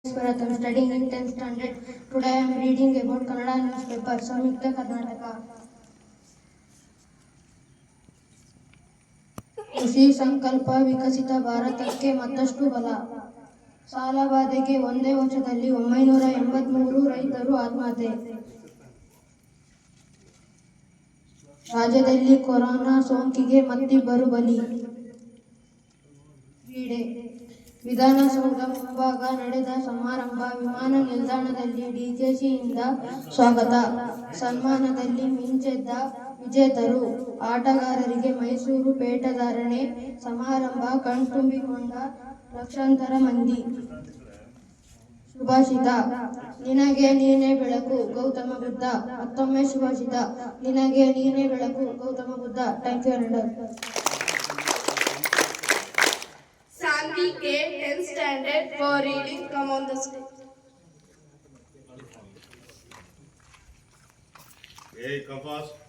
I'm studying in 10th standard. Today I am reading about Kannada newspaper, Samyukta Karnataka. ಕೃಷಿ ಸಂಕಲ್ಪ ವಿಕಸಿತ ಭಾರತಕ್ಕೆ ಮತ್ತಷ್ಟು ಬಲ. ಸಾಲಬಾಧೆಗೆ ಒಂದೇ ವರ್ಷದಲ್ಲಿ 983 ರೈತರು ಆತ್ಮಹತ್ಯೆ. ರಾಜ್ಯದಲ್ಲಿ ಕೊರೋನಾ ಸೋಂಕಿಗೆ ಮತ್ತಿಬ್ಬರು ಬಲಿ. ಕ್ರೀಡೆ. ವಿಧಾನಸೌಧ ಮುಂಭಾಗ ನಡೆದ ಸಮಾರಂಭ. ವಿಮಾನ ನಿಲ್ದಾಣದಲ್ಲಿ ಡಿಕೆಶಿಯಿಂದ ಸ್ವಾಗತ. ಸನ್ಮಾನದಲ್ಲಿ ಮಿಂಚೆದ್ದ ವಿಜೇತರು. ಆಟಗಾರರಿಗೆ ಮೈಸೂರು ಪೇಟಧಾರಣೆ ಸಮಾರಂಭ ಕಣ್ತುಂಬಿಕೊಂಡ ಲಕ್ಷಾಂತರ ಮಂದಿ. ಸುಭಾಷಿತ. ನಿನಗೆ ನೀನೇ ಬೆಳಕು ಗೌತಮ ಬುದ್ಧ. ಮತ್ತೊಮ್ಮೆ ಸುಭಾಷಿತ. ನಿನಗೆ ನೀನೇ ಬೆಳಕು Gautama Buddha. Thank you Ananta. Sandy K, 10th standard, for reading. Come on the stage. Hey, come fast.